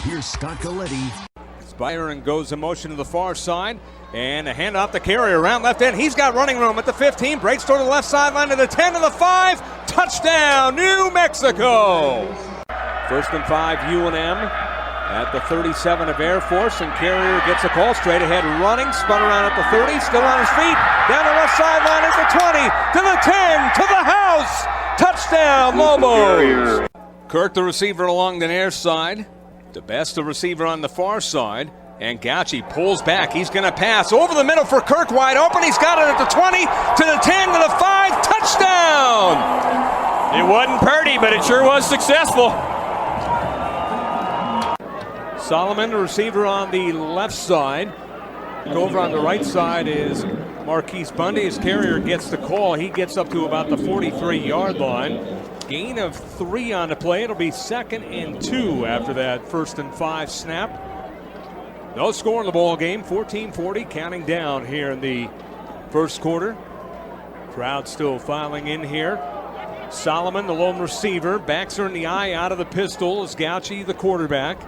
here's Scott Galetti. Byron goes in motion to the far side, and a hand off the carrier around left end. He's got running room at the 15, breaks toward the left sideline to the 10 to the 5. Touchdown, New Mexico! First and 5, UNM at the 37 of Air Force, and Carrier gets a call straight ahead, running, spun around at the 30, still on his feet, down the left sideline at the 20, to the 10, to the house! Touchdown, Lobos! Kirk, the receiver along the near side. The best, the receiver on the far side. And Galetti pulls back. He's going to pass over the middle for Kirk, wide open. He's got it at the 20, to the 10, to the 5. Touchdown! It wasn't pretty, but it sure was successful. Solomon, the receiver on the left side. Over on the right side is Marquise Bundy. His carrier gets the call. He gets up to about the 43-yard line. Gain of 3 on the play. It'll be 2nd and 2 after that 1st and 5 snap. No score in the ball game. 14-40 counting down here in the first quarter. Crowd still filing in here. Solomon, the lone receiver, backs her in the eye out of the pistol as Galetti, the quarterback.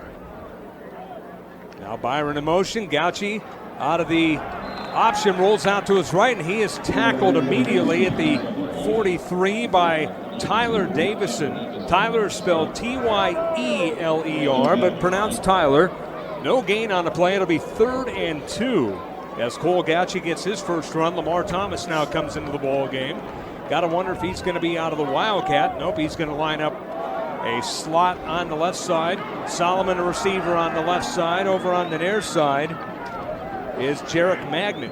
Now Byron in motion. Galetti out of the option, rolls out to his right, and he is tackled immediately at the 43 by Tyler Davison. Tyler is spelled Tyler, but pronounced Tyler. No gain on the play. It'll be 3rd and 2 as Cole Galetti gets his first run. Lamar Thomas now comes into the ball game. Got to wonder if he's going to be out of the Wildcat. Nope, he's going to line up a slot on the left side. Solomon, a receiver on the left side. Over on the near side is Jarek Magnet.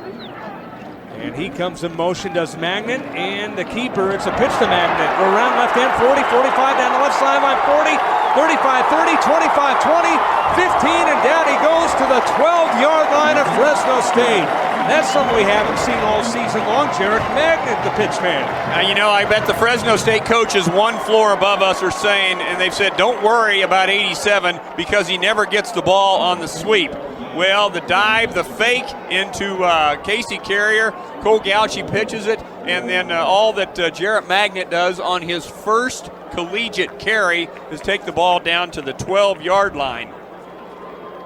And he comes in motion, does Magnet, and the keeper, it's a pitch to Magnet. Around left end, 40, 45, down the left sideline, 40, 35, 30, 25, 20, 15, and down he goes to the 12-yard line of Fresno State. That's something we haven't seen all season long. Jarek Magnet, the pitch man. Now, you know, I bet the Fresno State coaches one floor above us are saying, and they've said, don't worry about 87 because he never gets the ball on the sweep. Well, the dive, the fake into Casey Carrier, Cole Galetti pitches it, and then all that Jarrett Magnet does on his first collegiate carry is take the ball down to the 12-yard line.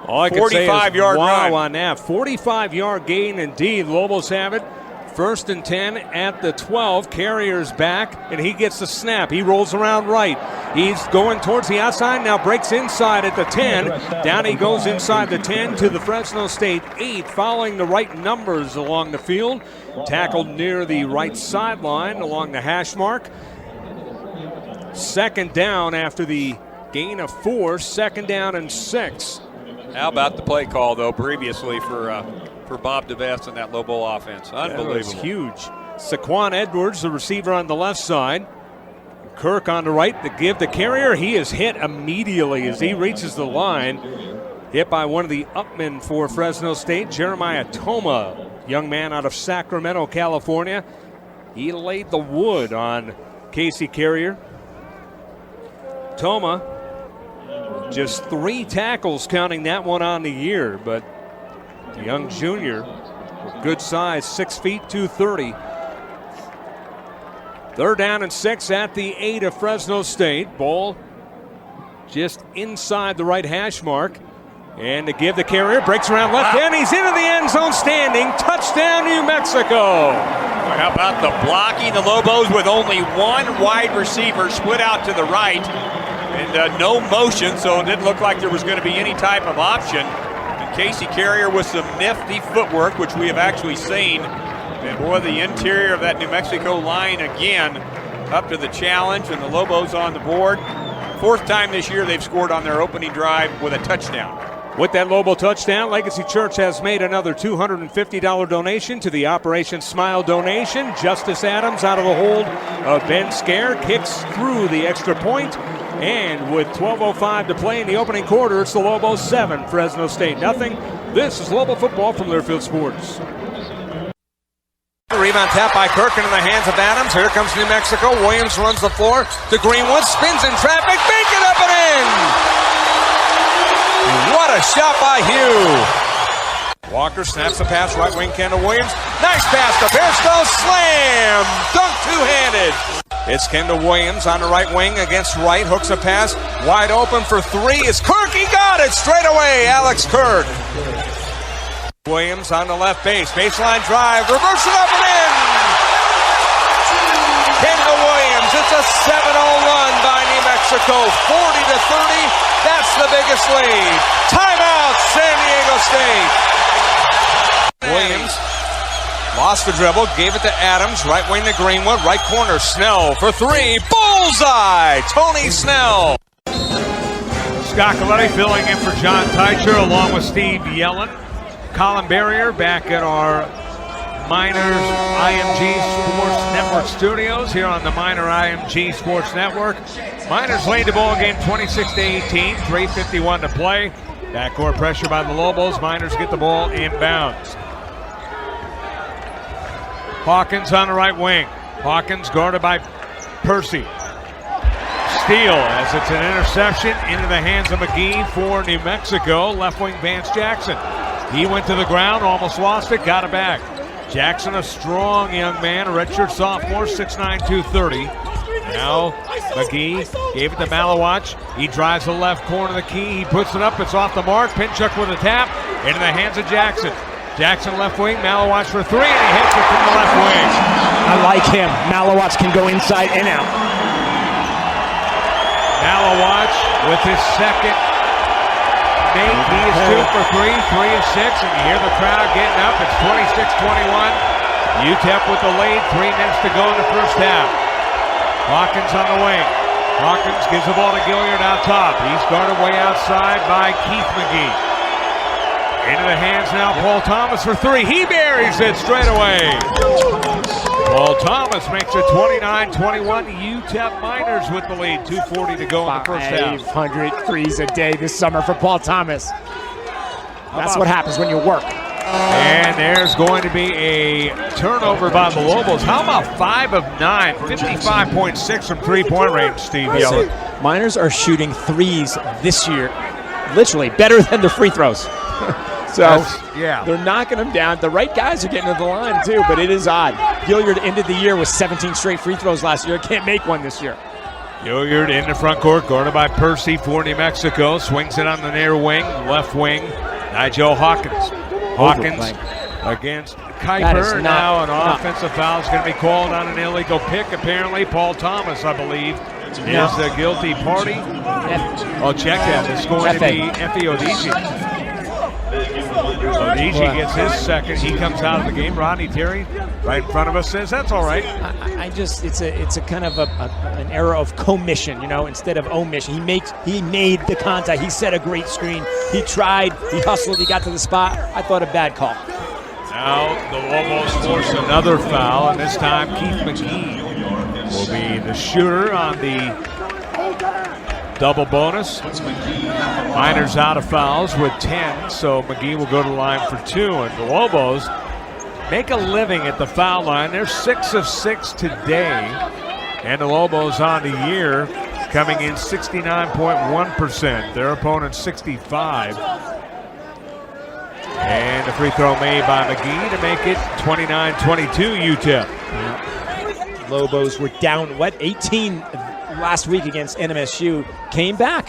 All I can say is 45-yard wow run. On that. 45-yard gain indeed. Lobos have it. 1st and 10 at the 12. Carrier's back, and he gets the snap. He rolls around right. He's going towards the outside, now breaks inside at the 10. Down he goes inside the 10 to the Fresno State 8, following the right numbers along the field. Tackled near the right sideline along the hash mark. 2nd down after the gain of 4. 2nd down and 6. How about the play call, though, previously for Bob DeVest and that Lobo offense? Unbelievable. That was huge. Saquon Edwards, the receiver on the left side. Kirk on the right, the give to Carrier. He is hit immediately as he reaches the line. Hit by one of the upmen for Fresno State, Jeremiah Toma, young man out of Sacramento, California. He laid the wood on Casey Carrier. Toma, just 3 tackles, counting that one on the year, but the young junior, good size, 6 feet, 230. 3rd down and 6 at the 8 of Fresno State. Ball just inside the right hash mark. And to give the Carrier, breaks around left end. He's into the end zone standing. Touchdown, New Mexico. How about the blocking? The Lobos with only one wide receiver split out to the right. And no motion, so it didn't look like there was going to be any type of option. And Casey Carrier with some nifty footwork, which we have actually seen. And boy, the interior of that New Mexico line again up to the challenge, and the Lobos on the board. 4th time this year they've scored on their opening drive with a touchdown. With that Lobo touchdown, Legacy Church has made another $250 donation to the Operation Smile donation. Justice Adams out of the hold of Ben Scare kicks through the extra point. And with 12:05 to play in the opening quarter, it's the Lobos 7, Fresno State nothing. This is Lobo football from Learfield Sports. Rebound tap by Kirk into the hands of Adams. Here comes New Mexico. Williams runs the floor to Greenwood, spins in traffic, make it up and in! What a shot by Hugh! Walker snaps the pass, right wing Kendall Williams. Nice pass to Bairstow, slam! Dunk two-handed! It's Kendall Williams on the right wing against Wright. Hooks a pass. Wide open for three. It's Kirk. He got it straight away. Alex Kirk. Williams on the left base. Baseline drive. Reverse it up and in. Kendall Williams. It's a 7-0 run by New Mexico. 40-30. That's the biggest lead. Timeout, San Diego State. Williams lost the dribble, gave it to Adams, right wing to Greenwood, right corner, Snell for three, bullseye, Tony Snell. Scott Galetti filling in for John Teicher along with Steve Yellen. Colin Barrier back at our Miners IMG Sports Network studios here on the Miner IMG Sports Network. Miners lead the ball game 26-18, 3:51 to play. Backcourt pressure by the Lobos. Miners get the ball inbounds. Hawkins on the right wing. Hawkins guarded by Percy. Steal as it's an interception into the hands of McGee for New Mexico. Left wing Vance Jackson. He went to the ground, almost lost it, got it back. Jackson, a strong young man, a redshirt sophomore, 6'9", 230. Now McGee gave it to Malawach. He drives the left corner of the key. He puts it up. It's off the mark. Pinchuk with a tap into the hands of Jackson. Jackson left wing. Malawach for three, and he hits it from the left wing. I like him. Malawach can go inside and out. Malawach with his second make. He is 2 for 3, 3 of 6, and you hear the crowd getting up. It's 26-21. UTEP with the lead. 3 minutes to go in the first half. Hawkins on the wing. Hawkins gives the ball to Gilliard out top. He's guarded way outside by Keith McGee. Into the hands now, Paul Thomas for three. He buries it straight away. Paul Thomas makes it 29-21. UTEP Miners with the lead. 2:40 to go in the first half. 500 threes a day this summer for Paul Thomas. That's what happens when you work. And there's going to be a turnover by the Lobos. How about 5 of 9, 55.6 from three-point range, Steve Yellen? Miners are shooting threes this year, literally better than their free throws. So they're knocking them down. The right guys are getting to the line too, but it is odd. Gilliard ended the year with 17 straight free throws last year. Can't make one this year. Gilliard in the front court, guarded by Percy for New Mexico. Swings it on the near wing, left wing. Nigel Hawkins. Hawkins against Kuiper. Now an offensive foul is going to be called on an illegal pick. Apparently, Paul Thomas, I believe, is the guilty party. Oh, check that. It's going to be Efe Odigie. Odigie gets his second. He comes out of the game. Rodney Terry, right in front of us, says that's all right. It's a kind of an error of commission, instead of omission. He made the contact. He set a great screen. He tried. He hustled. He got to the spot. I thought a bad call. Now the Lobos force another foul, and this time Keith McGee will be the shooter on the double bonus. Miners out of fouls with 10, so McGee will go to the line for 2. And the Lobos make a living at the foul line. They're 6 of 6 today. And the Lobos on the year coming in 69.1%. Their opponent 65. And a free throw made by McGee to make it 29-22 UTEP. Lobos were down, 18 last week against NMSU. Came back,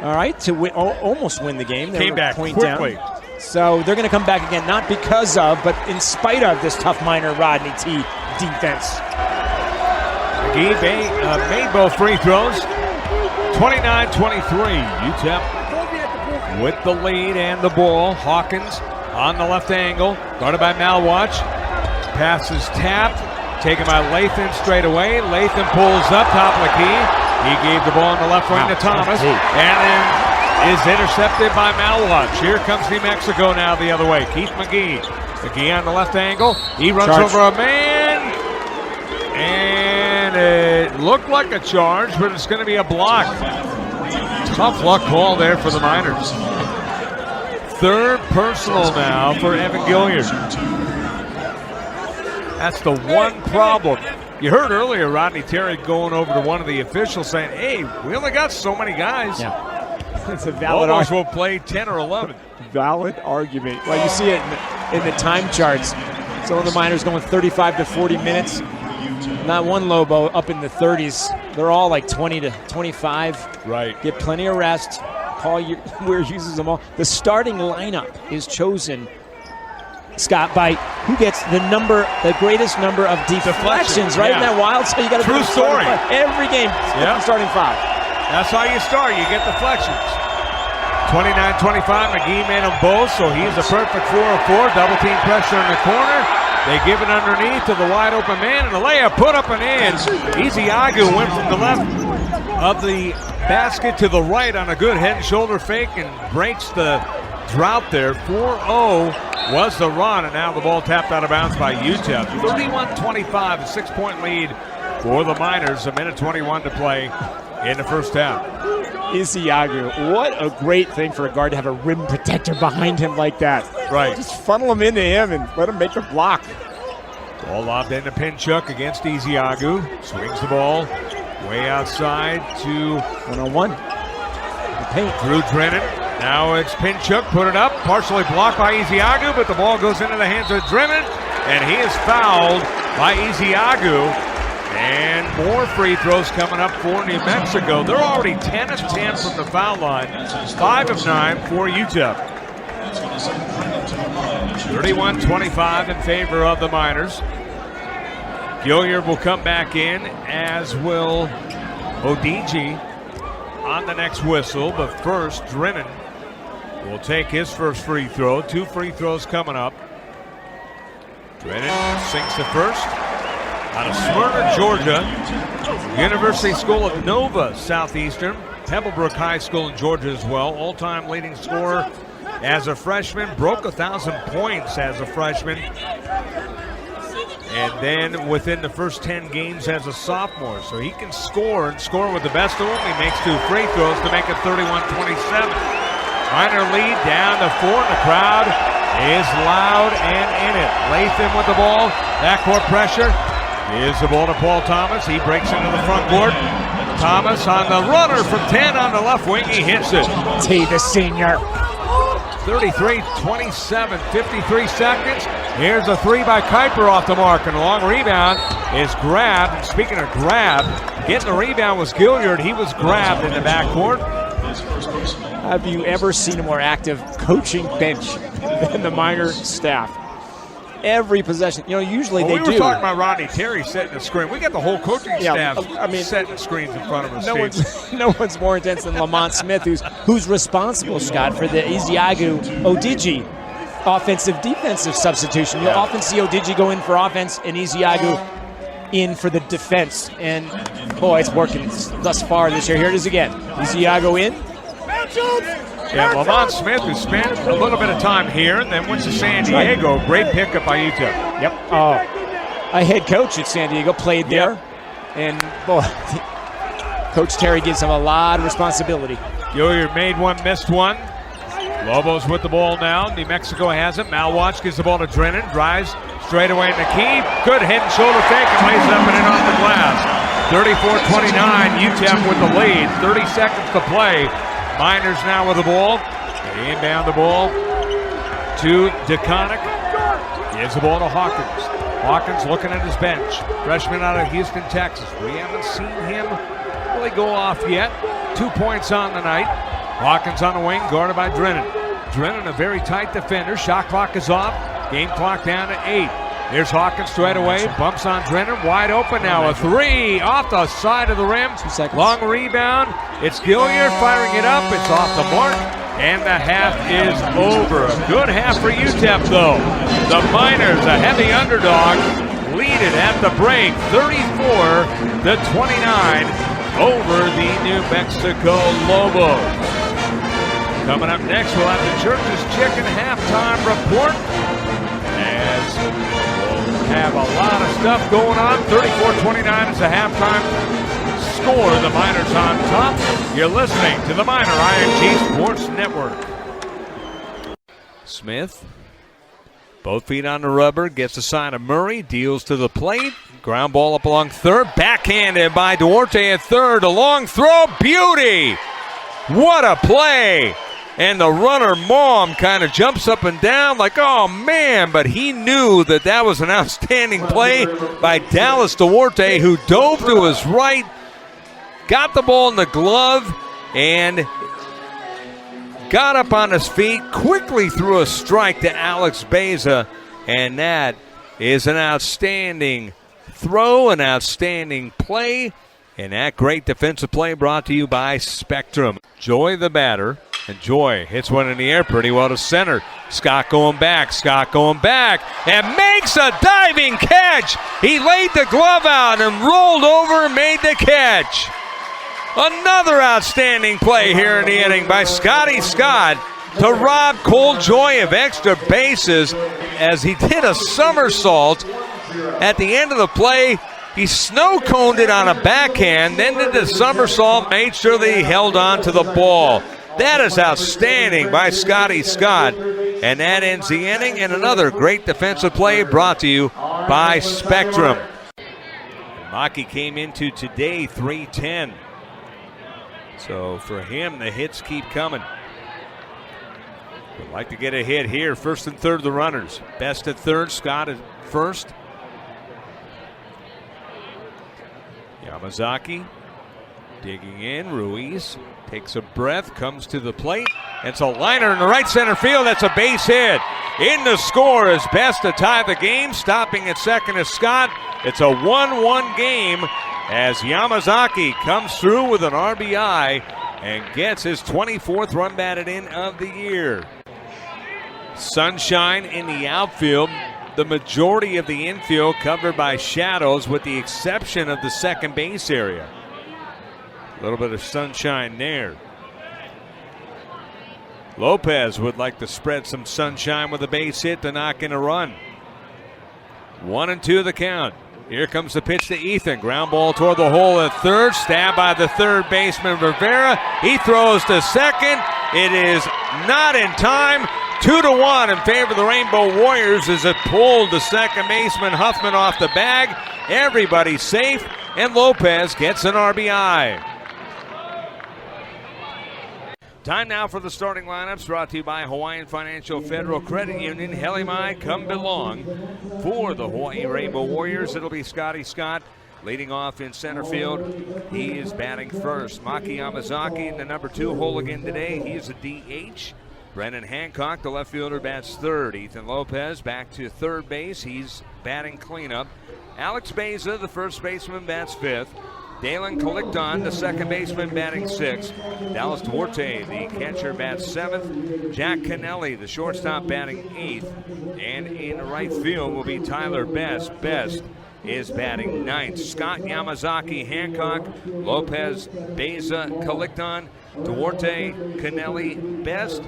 all right, to win, almost win the game. They came back quickly. Down. So they're going to come back again, not because of, but in spite of this tough Miner Rodney T defense. McGee made both free throws. 29-23. UTEP with the lead and the ball. Hawkins on the left angle, guarded by Malawach. Pass is tapped, taken by Lathan straight away. Lathan pulls up top of the key. He gave the ball on the left wing to Thomas, and then is intercepted by Malawach. Here comes New Mexico now the other way. Keith McGee. McGee on the left angle. He runs over a man, and it looked like a charge, but it's going to be a block. Tough luck call there for the Miners. Third personal now for Evan Gilliard. That's the one problem. You heard earlier Rodney Terry going over to one of the officials saying, hey, we only got so many guys. Yeah. It's a valid argument. Will play 10 or 11. Valid argument. Well, you see it in the time charts. Some of the Miners going 35 to 40 minutes. Not one Lobo up in the 30s. They're all like 20 to 25. Right. Get plenty of rest. Paul Weir uses them all. The starting lineup is chosen, Scott, by who gets the greatest number of deflections, right? Yeah. Isn't that wild? So you got to True story. Every game, starting 5. That's how you start. You get deflections. 29-25, McGee made them both, so he's a perfect 4 of 4. Double team pressure in the corner. They give it underneath to the wide open man, and the layup put up and in. Ezeagu went from the left of the basket to the right on a good head and shoulder fake and breaks the drought there. 4-0 was the run, and now the ball tapped out of bounds by UTEP. 31-25, a 6-point lead for the Miners. A minute 21 to play in the first half. Ezeagu, what a great thing for a guard to have a rim protector behind him like that. Right. Just funnel him into him and let him make the block. Ball lobbed into Pinchuk against Ezeagu. Swings the ball way outside to 1-on-1. The paint. Drew Drennan. Now it's Pinchuk, put it up, partially blocked by Ezeagu, but the ball goes into the hands of Drennan, and he is fouled by Ezeagu. And more free throws coming up for New Mexico. They're already 10 of 10 from the foul line, 5 of 9 for UTEP. 31-25 in favor of the Miners. Gilliard will come back in, as will Odigi on the next whistle. But first, Drennan will take his first free throw. 2 free throws coming up. Drennan sinks the first. Out of Smyrna, Georgia. University School of Nova Southeastern. Pebblebrook High School in Georgia as well. All-time leading scorer as a freshman. Broke 1,000 points as a freshman. And then within the first 10 games as a sophomore. So he can score and score with the best of them. He makes 2 free throws to make it 31-27. Miner lead down to 4. The crowd is loud and in it. Latham with the ball. Backcourt pressure. Here's the ball to Paul Thomas. He breaks into the front court. Thomas on the runner from 10 on the left wing. He hits it. The senior. 33-27, 53 seconds. Here's a 3 by Kuiper off the mark, and a long rebound is grabbed. And speaking of grab, getting the rebound was Gilliard. He was grabbed in the backcourt. Have you ever seen a more active coaching bench than the Miner staff? Every possession, usually they do. We were talking about Rodney Terry setting the screen. We got the whole coaching staff setting screens in front of us. No one's more intense than Lamont Smith, who's responsible, Scott, for the Ezeagu Odigi offensive-defensive substitution. You'll often see Odigi go in for offense and Ezeagu in for the defense. And, boy, it's working thus far this year. Here it is again. Ezeagu in. Yeah, Lamont Smith, who spent a little bit of time here and then went to San Diego. Great pickup by UTEP. Yep. A head coach at San Diego played there. And, boy, Coach Terry gives him a lot of responsibility. Gilliard made one, missed one. Lobos with the ball now. New Mexico has it. Malwatch gives the ball to Drennan. Drives straight away in the key. Good head and shoulder fake and lays it up and in off the glass. 34-29, UTEP with the lead. 30 seconds to play. Miners now with the ball. They inbound the ball to DeConnick. Gives the ball to Hawkins. Hawkins looking at his bench. Freshman out of Houston, Texas. We haven't seen him really go off yet. 2 points on the night. Hawkins on the wing, guarded by Drennan. Drennan, a very tight defender. Shot clock is off. Game clock down to 8. Here's Hawkins straight away. Bumps on Drennan. Wide open now. A 3 off the side of the rim. 2 seconds. Long rebound. It's Gilliard firing it up. It's off the mark. And the half is over. A good half for UTEP, though. The Miners, a heavy underdog, lead it at the break. 34-29 over the New Mexico Lobos. Coming up next, we'll have the Church's Chicken halftime report. As we'll have a lot of stuff going on. 34-29 is the halftime score. The Miners on top. You're listening to the Miner IMG Sports Network. Smith, both feet on the rubber, gets a sign of Murray, deals to the plate. Ground ball up along third. Backhanded by Duarte at third. A long throw. Beauty. What a play And the runner, Mom, kind of jumps up and down like, oh, man. But he knew that that was an outstanding play by Dallas Duarte, who dove to his right, got the ball in the glove, and got up on his feet, quickly threw a strike to Alex Beza. And that is an outstanding throw, an outstanding play. And that great defensive play brought to you by Spectrum. Joy the batter. And Joy hits one in the air pretty well to center. Scott going back, and makes a diving catch. He laid the glove out and rolled over and made the catch. Another outstanding play here in the inning by Scotty Scott to rob Cole Joy of extra bases as he did a somersault at the end of the play. He snow-coned it on a backhand, then did the somersault, made sure that he held on to the ball. That is outstanding by Scotty Scott. And that ends the inning, and another great defensive play brought to you by Spectrum. Maki came into today 3-10. So for him, the hits keep coming. Would like to get a hit here. First and third, the runners. Best at third, Scott at first. Yamazaki digging in. Ruiz takes a breath, comes to the plate. It's a liner in the right center field. That's a base hit. In the score is Best to tie the game. Stopping at second is Scott. It's a 1-1 game as Yamazaki comes through with an RBI and gets his 24th run batted in of the year. Sunshine in the outfield. The majority of the infield covered by shadows with the exception of the second base area. A little bit of sunshine there. Lopez would like to spread some sunshine with a base hit to knock in a run. 1-2 the count. Here comes the pitch to Ethan. Ground ball toward the hole at third. Stabbed by the third baseman Rivera. He throws to second. It is not in time. 2-1 in favor of the Rainbow Warriors as it pulled the second baseman Huffman off the bag. Everybody's safe, and Lopez gets an RBI. Time now for the starting lineups, brought to you by Hawaiian Financial Federal Credit Union. Helimai, come belong. For the Hawaii Rainbow Warriors, it'll be Scotty Scott leading off in center field. He is batting first. Maki Yamazaki in the number 2 hole again today. He is a DH. Brendan Hancock, the left fielder, bats third. Ethan Lopez back to third base. He's batting cleanup. Alex Beza, the first baseman, bats fifth. Dalen Collicton, the second baseman, batting sixth. Dallas Duarte, the catcher, bats seventh. Jack Kennelly, the shortstop, batting eighth. And in right field will be Tyler Best. Best is batting ninth. Scott, Yamazaki, Hancock, Lopez, Beza, Collicton, Duarte, Kennelly, Best,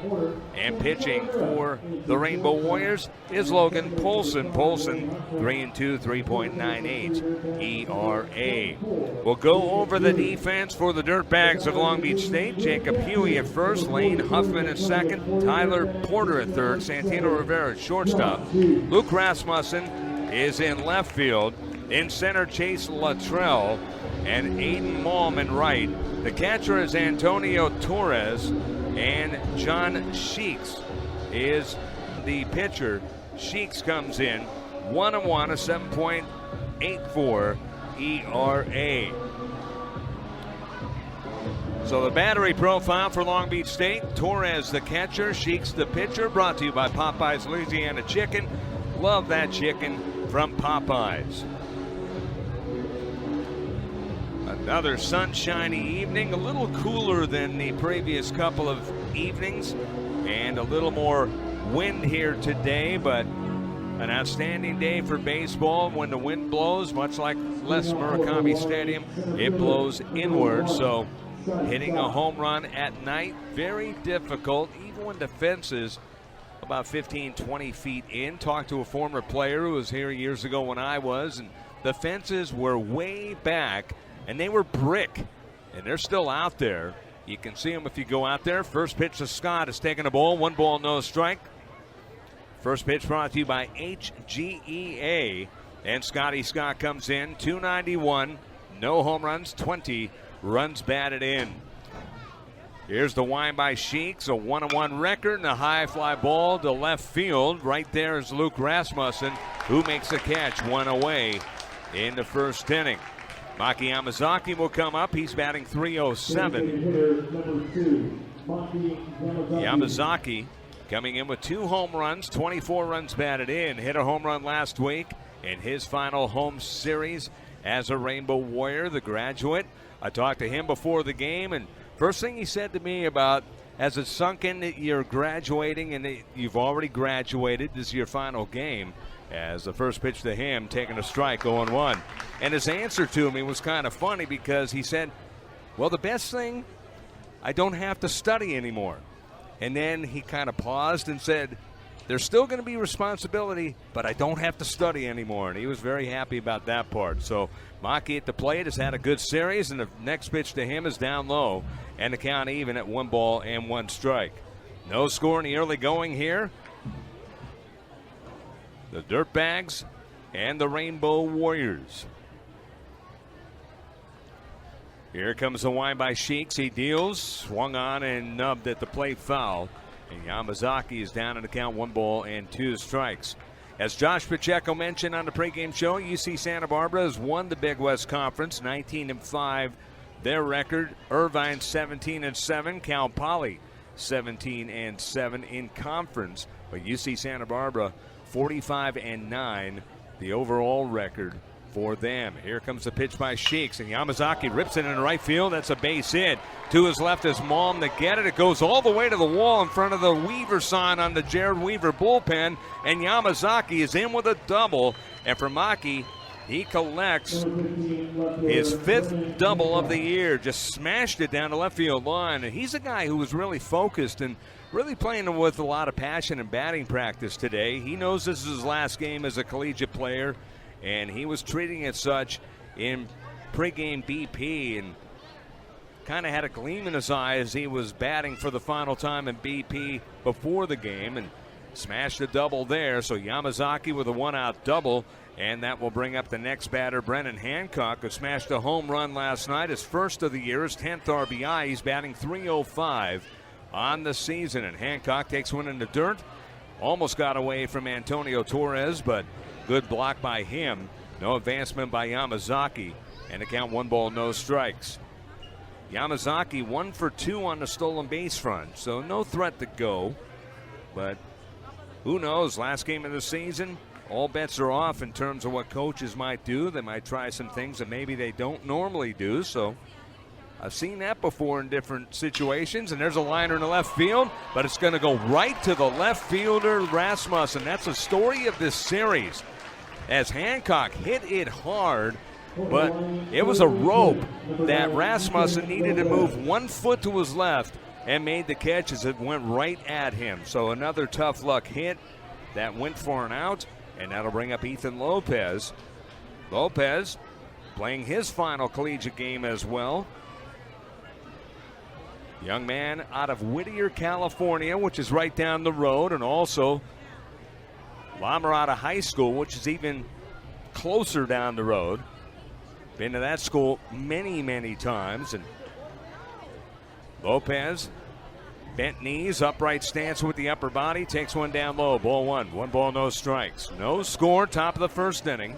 and pitching for the Rainbow Warriors is Logan Polson. Polson, 3-2, 3.98 ERA. We'll go over the defense for the Dirtbags of Long Beach State. Jacob Huey at first, Lane Huffman at second, Tyler Porter at third, Santino Rivera at shortstop. Luke Rasmussen is in left field. In center, Chase Luttrell and Aiden Malm in right. The catcher is Antonio Torres, and John Sheeks is the pitcher. Sheeks comes in 1-1, a 7.84 ERA. So the battery profile for Long Beach State: Torres the catcher, Sheeks the pitcher. Brought to you by Popeyes Louisiana Chicken. Love that chicken from Popeyes. Another sunshiny evening, a little cooler than the previous couple of evenings, and a little more wind here today, but an outstanding day for baseball. When the wind blows, much like Les Murakami Stadium, it blows inward, so hitting a home run at night, very difficult, even when the fence is about 15, 20 feet in. Talked to a former player who was here years ago when I was, and the fences were way back, and they were brick, and they're still out there. You can see them if you go out there. First pitch to Scott is taking a ball. 1 ball, no strike. First pitch brought to you by HGEA. And Scotty Scott comes in, 291, no home runs, 20 runs batted in. Here's the wind by Sheeks, a 1-1 record, and a high fly ball to left field. Right there is Luke Rasmussen, who makes a catch, one away in the first inning. Maki Yamazaki will come up. He's batting .307. Yamazaki coming in with 2 home runs, 24 runs batted in. Hit a home run last week in his final home series as a Rainbow Warrior, the graduate. I talked to him before the game, and first thing he said to me about, has it sunk in that you're graduating and that you've already graduated, this is your final game, as the first pitch to him, taking a strike, 0-1. And his answer to me was kind of funny because he said, well, the best thing, I don't have to study anymore. And then he kind of paused and said, there's still going to be responsibility, but I don't have to study anymore. And he was very happy about that part. So Maki at the plate has had a good series, and the next pitch to him is down low, and the count even at 1 ball and 1 strike. No score in the early going here. The Dirtbags and the Rainbow Warriors. Here comes the wind by Sheeks. He deals, swung on and nubbed at the plate foul. And Yamazaki is down in the count, 1 ball and 2 strikes. As Josh Pacheco mentioned on the pregame show, UC Santa Barbara has won the Big West Conference, 19-5 their record. Irvine 17-7, Cal Poly 17-7 in conference. But UC Santa Barbara 45-9 the overall record for them. Here comes the pitch by Sheeks, and Yamazaki rips it in right field. That's a base hit. To his left is Malm to get it. It goes all the way to the wall in front of the Weaver sign on the Jared Weaver bullpen, and Yamazaki is in with a double. And for Maki, he collects his 5th double of the year. Just smashed it down the left field line. And he's a guy who was really focused and really playing with a lot of passion and batting practice today. He knows this is his last game as a collegiate player, and he was treating it such in pregame BP, and kind of had a gleam in his eye as he was batting for the final time in BP before the game, and smashed a double there. So Yamazaki with a 1-out double, and that will bring up the next batter, Brennan Hancock, who smashed a home run last night, his first of the year, his 10th RBI. He's batting .305 on the season, and Hancock takes one in the dirt. Almost got away from Antonio Torres, but good block by him. No advancement by Yamazaki, and the count 1 ball, no strikes. Yamazaki 1 for 2 on the stolen base front, so no threat to go. But who knows? Last game of the season, all bets are off in terms of what coaches might do. They might try some things that maybe they don't normally do. So I've seen that before in different situations. And there's a liner in the left field, but it's going to go right to the left fielder, Rasmussen. That's the story of this series, as Hancock hit it hard, but it was a rope that Rasmussen needed to move 1 foot to his left and made the catch as it went right at him. So another tough luck hit that went for an out, and that'll bring up Ethan Lopez. Lopez playing his final collegiate game as well. Young man out of Whittier, California, which is right down the road, and also La Mirada High School, which is even closer down the road. Been to that school many, many times. And Lopez, bent knees, upright stance with the upper body, takes one down low, ball 1. 1 ball, no strikes. No score, top of the first inning.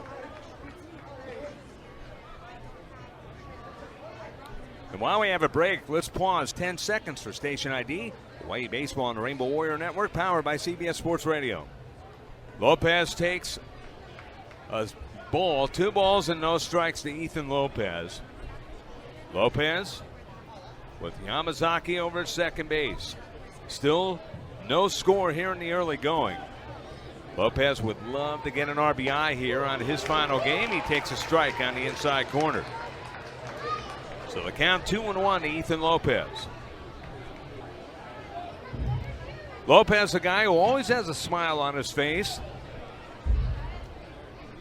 And while we have a break, let's pause 10 seconds for station ID. Hawaii Baseball on the Rainbow Warrior Network, powered by CBS Sports Radio. Lopez takes a ball, 2 balls and no strikes to Ethan Lopez. Lopez with Yamazaki over at second base. Still no score here in the early going. Lopez would love to get an RBI here on his final game. He takes a strike on the inside corner. So the count 2-1 to Ethan Lopez. Lopez, a guy who always has a smile on his face.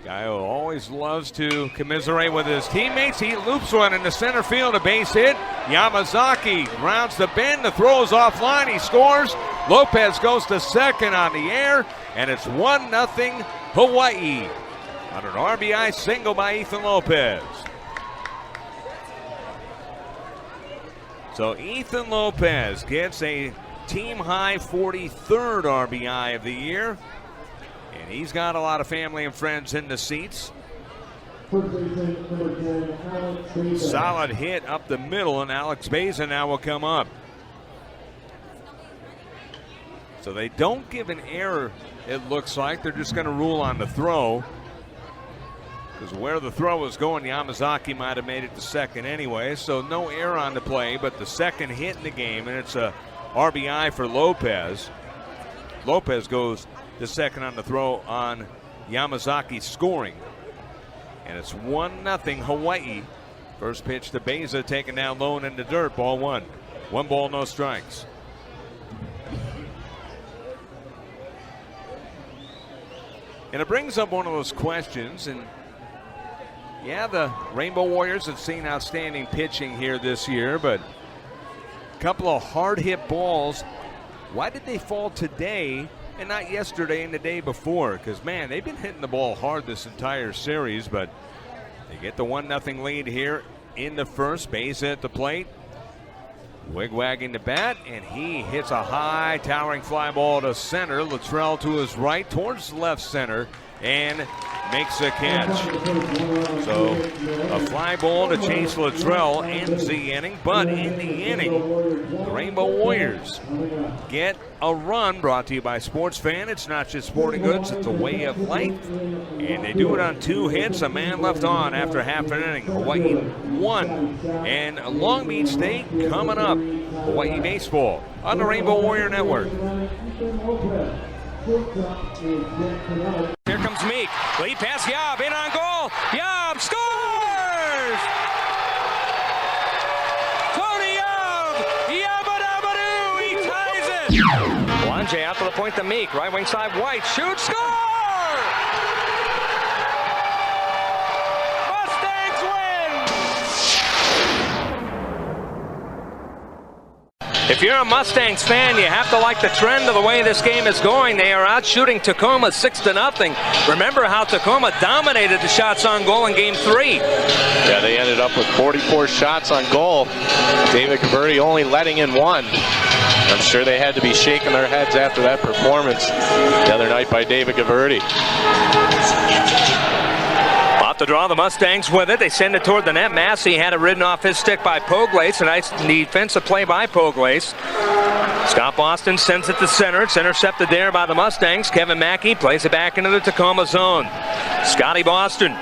Guy who always loves to commiserate with his teammates. He loops one in the center field, a base hit. Yamazaki rounds the bend, the throw is offline, he scores. Lopez goes to second on the air, and it's 1-0 Hawaii on an RBI single by Ethan Lopez. So Ethan Lopez gets a team-high 43rd RBI of the year. And he's got a lot of family and friends in the seats. Solid hit up the middle, and Alex Beza now will come up. So they don't give an error, it looks like. They're just going to rule on the throw. Because where the throw was going, Yamazaki might have made it to second anyway. So no error on the play, but the second hit in the game, and it's a RBI for Lopez. Lopez goes to second on the throw on Yamazaki scoring. And it's 1-0 Hawaii. First pitch to Beza, taken down low and in the dirt, ball one. 1 ball, no strikes. And it brings up one of those questions, and yeah, the Rainbow Warriors have seen outstanding pitching here this year, but a couple of hard hit balls. Why did they fall today and not yesterday and the day before? Because, man, they've been hitting the ball hard this entire series, but they get the 1-0 lead here in the first. Base at the plate. Wigwagging the bat, and he hits a high towering fly ball to center. Luttrell to his right towards left center and makes a catch. So a fly ball to Chase Luttrell ends the inning, but in the inning, the Rainbow Warriors get a run. Brought to you by Sports Fan. It's not just sporting goods, it's a way of life. And they do it on 2 hits, a man left on after half an inning. Hawaii won. And Long Beach State coming up. Hawaii baseball on the Rainbow Warrior Network. Here comes Meek. Lead pass, Yob in on goal. Yob scores! Tony Yob! Yabba-dabba-doo! He ties it! Blanje out to the point to Meek. Right wing side, White shoots, score! Mustangs win! If you're a Mustangs fan, you have to like the trend of the way this game is going. They are out shooting Tacoma 6-0. Remember how Tacoma dominated the shots on goal in Game 3. Yeah, they ended up with 44 shots on goal. David Gaverty only letting in 1. I'm sure they had to be shaking their heads after that performance the other night by David Gaverty. To draw the Mustangs with it. They send it toward the net. Massey had it ridden off his stick by Poglace. A nice defensive play by Poglace. Scott Boston sends it to center. It's intercepted there by the Mustangs. Kevin Mackey plays it back into the Tacoma zone. Scotty Boston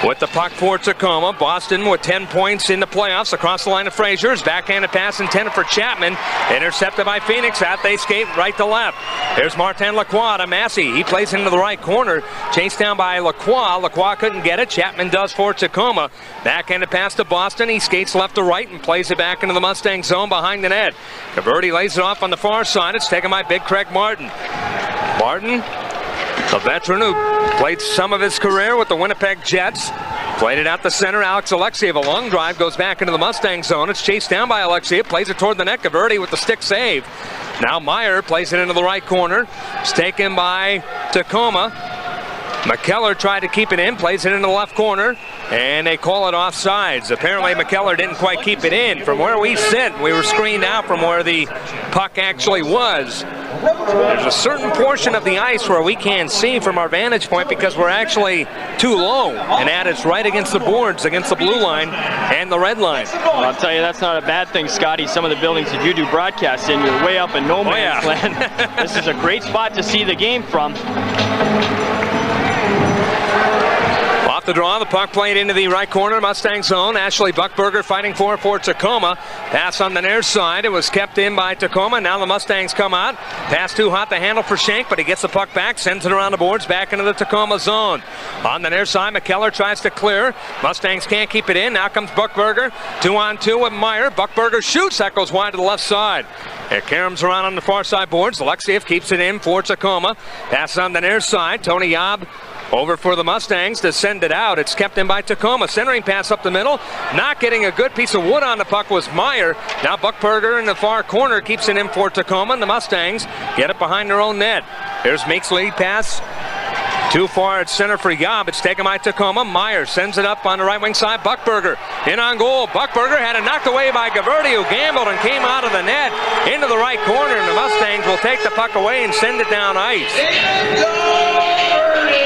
with the puck for Tacoma. Boston with 10 points in the playoffs across the line of Frazier's. Backhanded pass intended for Chapman. Intercepted by Phoenix. Out they skate right to left. There's Martin Lacroix to Massey. He plays into the right corner. Chased down by Lacroix. Lacroix couldn't get it. Chapman does for Tacoma. Backhanded pass to Boston. He skates left to right and plays it back into the Mustang zone behind the net. Gaverty lays it off on the far side. It's taken by Big Craig Martin. Martin, a veteran who played some of his career with the Winnipeg Jets. Played it out the center. Alex Alexiev, a long drive, goes back into the Mustang zone. It's chased down by Alexiev. Plays it toward the net. Gaverty with the stick save. Now Meyer plays it into the right corner. It's taken by Tacoma. McKellar tried to keep it in. Plays it into the left corner. And they call it offsides. Apparently McKellar didn't quite keep it in. From where we sit, we were screened out from where the puck actually was. There's a certain portion of the ice where we can't see from our vantage point because we're actually too low. And that is right against the boards, against the blue line and the red line. Well, I'll tell you, that's not a bad thing, Scotty. Some of the buildings that you do broadcasts in, you're way up in no man's land. This is a great spot to see the game from. Off the draw, the puck played into the right corner, Mustang zone. Ashley Buckberger fighting for Tacoma. Pass on the near side. It was kept in by Tacoma. Now the Mustangs come out. Pass too hot to handle for Schenk, but he gets the puck back, sends it around the boards, back into the Tacoma zone. On the near side, McKellar tries to clear. Mustangs can't keep it in. Now comes Buckberger. 2-on-2 with Meyer. Buckberger shoots. That goes wide to the left side. It caroms around on the far side boards. Alexiev keeps it in for Tacoma. Pass on the near side. Tony Yob over for the Mustangs to send it out. It's kept in by Tacoma. Centering pass up the middle. Not getting a good piece of wood on the puck was Meyer. Now Buckberger in the far corner keeps it in for Tacoma. And the Mustangs get it behind their own net. Here's Meek's lead pass Too far at center for Yob. It's taken by Tacoma. Meyer sends it up on the right wing side. Buckberger in on goal. Buckberger had it knocked away by Gaverti, who gambled and came out of the net into the right corner, and the Mustangs will take the puck away and send it down ice.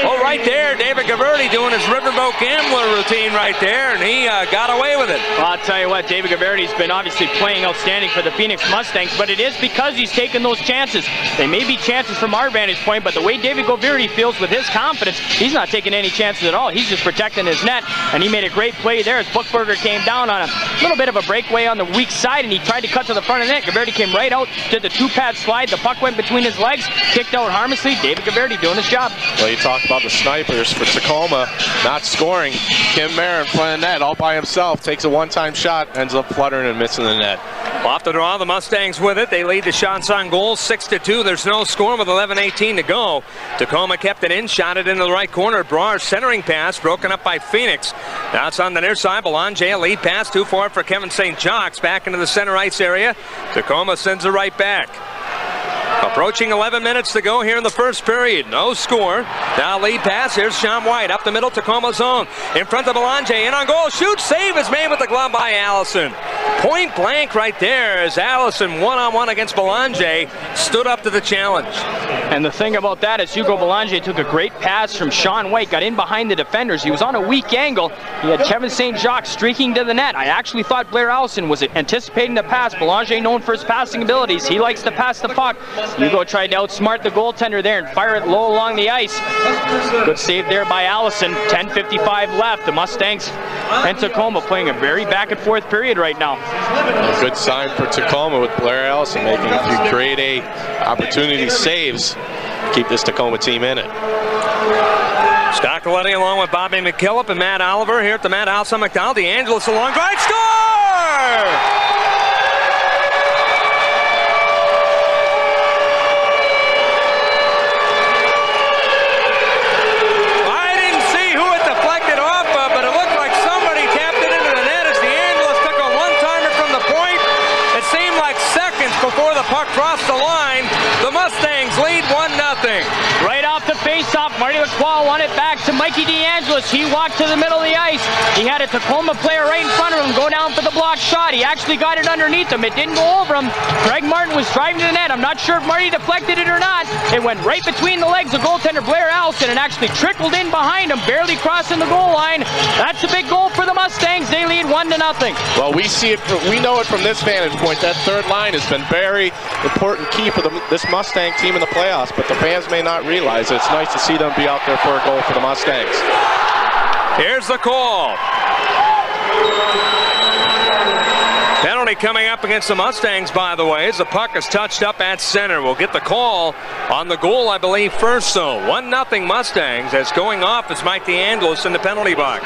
Oh, right there, David Gaverti doing his riverboat gambler routine right there, and he got away with it. Well, I'll tell you what, David Gaverti's been obviously playing outstanding for the Phoenix Mustangs, but it is because he's taken those chances. They may be chances from our vantage point, but the way David Gaverti feels with his confidence, he's not taking any chances at all. He's just protecting his net, and he made a great play there as Buckberger came down on a little bit of a breakaway on the weak side, and he tried to cut to the front of the net. Gaverti came right out, did the two-pad slide. The puck went between his legs, kicked out harmlessly. David Gaverti doing his job. Well, you talk about the snipers for Tacoma not scoring. Kim Mayer in front of the net all by himself, takes a one-time shot, ends up fluttering and missing the net. Off the draw, the Mustangs with it. They lead the shots on goal 6-2. There's no score with 11:18 to go. Tacoma kept it in, shot it into the right corner. Brar centering pass, broken up by Phoenix. Now it's on the near side. Belanger, lead pass, too far for Kevin St. Jacques. Back into the center ice area. Tacoma sends it right back. Approaching 11 minutes to go here in the first period. No score. Now lead pass. Here's Sean White up the middle. Tacoma zone. In front of Belanger. In on goal. Shoot. Save is made with the glove by Allison. Point blank right there as Allison one-on-one against Belanger stood up to the challenge. And the thing about that is Hugo Belanger took a great pass from Sean White, got in behind the defenders. He was on a weak angle. He had Kevin St. Jacques streaking to the net. I actually thought Blair Allison was anticipating the pass. Belanger known for his passing abilities. He likes to pass the puck. Hugo tried to outsmart the goaltender there and fire it low along the ice. Good save there by Allison. 10:55 left. The Mustangs and Tacoma playing a very back and forth period right now. A good sign for Tacoma with Blair Allison making a few grade A opportunity saves. Keep this Tacoma team in it. Scott Galetti along with Bobby McKillop and Matt Oliver here at the Matt House on McDonald. DeAngelis along drive, score! Before the puck crossed the line, the Mustangs lead 1-0. Right off the face-off, Marty McQuall won it back to Mikey DeAngelis. He walked to the middle of the ice. He had a Tacoma player right in front of him go down for the block shot. He actually got it underneath him. It didn't go over him. Greg Martin was driving to the net. I'm not sure if Marty deflected it or not. It went right between the legs of goaltender Blair Allison and actually trickled in behind him, barely crossing the goal line. That's a big goal for the Mustangs. They lead 1-0. Well, we see it. We know it from this vantage point. That third line has been very important key for this Mustang team in the playoffs, but the fans may not realize it. It's nice to see them be out there for a goal for the Mustangs. Here's the call. Penalty coming up against the Mustangs, by the way, as the puck is touched up at center. We'll get the call on the goal, I believe, first, so 1-0 Mustangs. As going off is Mike DeAngelis in the penalty box.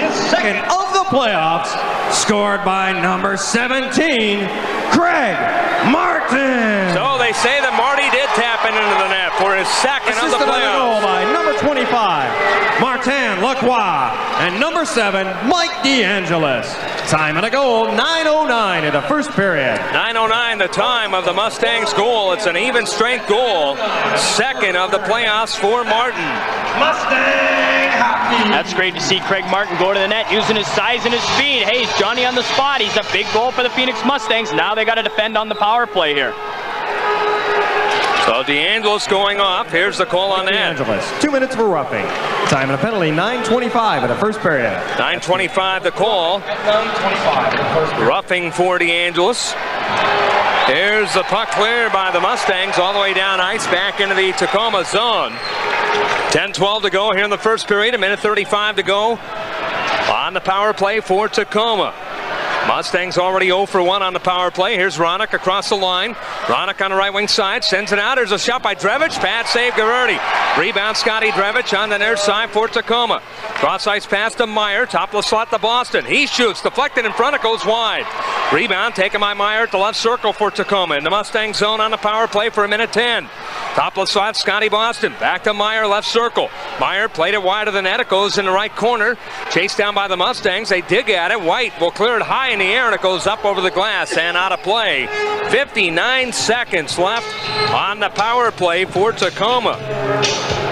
His second of the playoffs, scored by number 17, Craig Martin. So they say that Marty did tap it into the net for his second of the playoffs. Goal by number 25, Martin Lacroix, and number 7, Mike DeAngelis. Time of the goal, 9:09 in the first period. 9:09 the time of the Mustangs goal. It's an even strength goal. Second of the playoffs for Martin. Mustang hockey. That's great to see Craig Martin go to the net using his size and his speed. Hey, he's Johnny on the spot. He's a big goal for the Phoenix Mustangs. Now they got to defend on the power play here. So DeAngelis going off. Here's the call on that. DeAngelis, 2 minutes for roughing. Time of the penalty, 9:25 in the first period. 9:25 the call. Roughing for DeAngelis. Here's the puck cleared by the Mustangs all the way down ice back into the Tacoma zone. 10-12 to go here in the first period. 1:35 to go on the power play for Tacoma. Mustangs already 0 for 1 on the power play. Here's Ronick across the line. Ronick on the right wing side, sends it out. There's a shot by Drevich. Pad save Gaverti. Rebound Scotty Drevich on the near side for Tacoma. Cross ice pass to Meyer. Top of the slot to Boston. He shoots. Deflected in front. It goes wide. Rebound taken by Meyer at the left circle for Tacoma. In the Mustang zone on the power play for 1:10. Top of the slot, Scotty Boston. Back to Meyer, left circle. Meyer played it wide of the net. It goes in the right corner. Chased down by the Mustangs. They dig at it. White will clear it high in the air, and it goes up over the glass and out of play. 59 seconds left on the power play for Tacoma.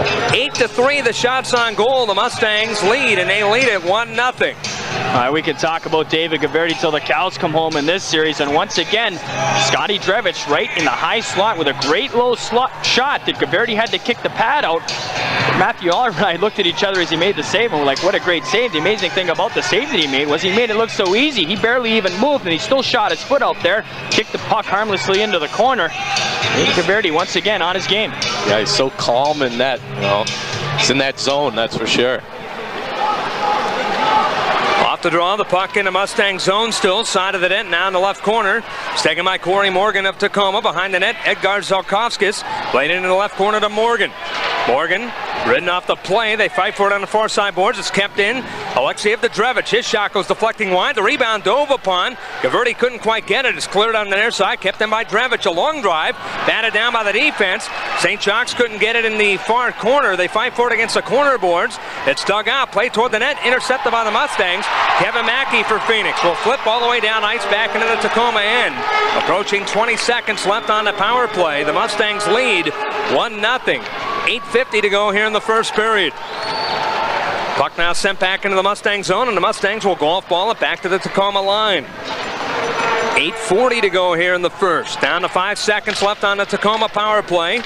8-3 the shots on goal. The Mustangs lead, and they lead it 1-0. We can talk about David Galetti till the cows come home in this series, and once again, Scotty Drevich right in the high slot with a great low slot shot that Galetti had to kick the pad out. Matthew Oliver and I looked at each other as he made the save, and we're like, what a great save. The amazing thing about the save that he made was he made it look so easy. He barely even moved, and he still shot his foot out there, kicked the puck harmlessly into the corner. David Galetti once again on his game. Yeah, he's so calm in that, he's in that zone, that's for sure. Off the draw, the puck in the Mustang zone still, side of the net, now in the left corner. It's taken by Corey Morgan of Tacoma. Behind the net, Edgar Zelkovskis. Played into the left corner to Morgan. Morgan, ridden off the play. They fight for it on the far side boards. It's kept in. Alexeyev to Drevich. His shot goes deflecting wide. The rebound dove upon. Galetti couldn't quite get it. It's cleared on the near side. Kept in by Drevich. A long drive. Batted down by the defense. St. Jacques couldn't get it in the far corner. They fight for it against the corner boards. It's dug out. Played toward the net. Intercepted by the Mustangs. Kevin Mackey for Phoenix will flip all the way down ice back into the Tacoma end. Approaching 20 seconds left on the power play. The Mustangs lead 1-0. 8:50 to go here in the first period. Puck now sent back into the Mustang zone, and the Mustangs will golf ball it back to the Tacoma line. 8:40 to go here in the first. Down to 5 seconds left on the Tacoma power play.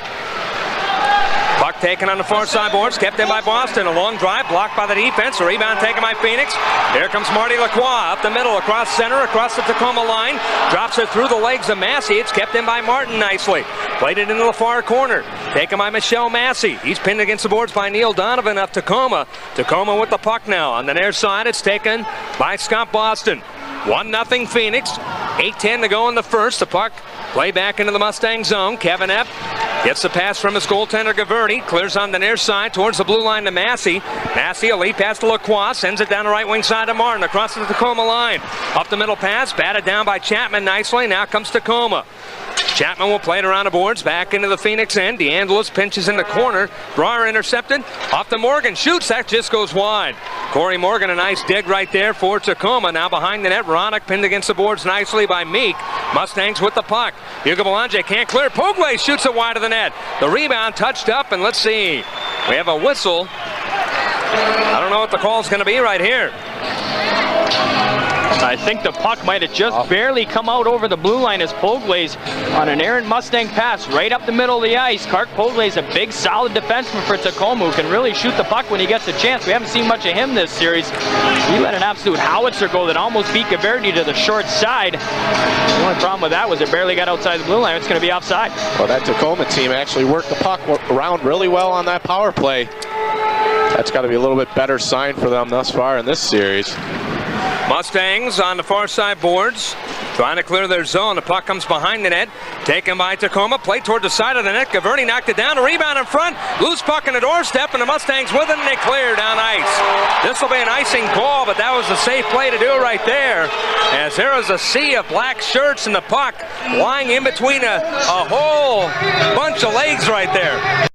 Puck taken on the far side boards, kept in by Boston. A long drive, blocked by the defense. A rebound taken by Phoenix. Here comes Marty Lacroix up the middle, across center, across the Tacoma line. Drops it through the legs of Massey. It's kept in by Martin nicely. Played it into the far corner. Taken by Michelle Massey. He's pinned against the boards by Neil Donovan of Tacoma. Tacoma with the puck now. On the near side, it's taken by Scott Boston. 1-0 Phoenix. 8:10 to go in the first. The puck play back into the Mustang zone. Kevin Epp gets the pass from his goaltender Galetti. Clears on the near side towards the blue line to Massey. Massey, a lead pass to Lacroix. Sends it down the right wing side to Martin. Across the Tacoma line. Up the middle pass. Batted down by Chapman nicely. Now comes Tacoma. Chapman will play it around the boards. Back into the Phoenix end. DeAngelis pinches in the corner. Brouwer intercepted. Off to Morgan. Shoots. That just goes wide. Corey Morgan, a nice dig right there for Tacoma. Now behind the net. Ronick pinned against the boards nicely by Meek. Mustangs with the puck. Hugo Belanger can't clear. Pogley shoots it wide of the net. The rebound touched up, and let's see. We have a whistle. I don't know what the call is going to be right here. I think the puck might have just barely come out over the blue line as Poglaze on an errant Mustang pass right up the middle of the ice. Clark Poglaze, a big, solid defenseman for Tacoma, who can really shoot the puck when he gets a chance. We haven't seen much of him this series. He let an absolute howitzer go that almost beat Galetti to the short side. The only problem with that was it barely got outside the blue line. It's going to be offside. Well, that Tacoma team actually worked the puck around really well on that power play. That's got to be a little bit better sign for them thus far in this series. Mustangs on the far side boards, trying to clear their zone. The puck comes behind the net, taken by Tacoma, played toward the side of the net. Galetti knocked it down, a rebound in front, loose puck in the doorstep, and the Mustangs with it, and they clear down ice. This will be an icing call, but that was a safe play to do right there, as there is a sea of black shirts and the puck lying in between a whole bunch of legs right there.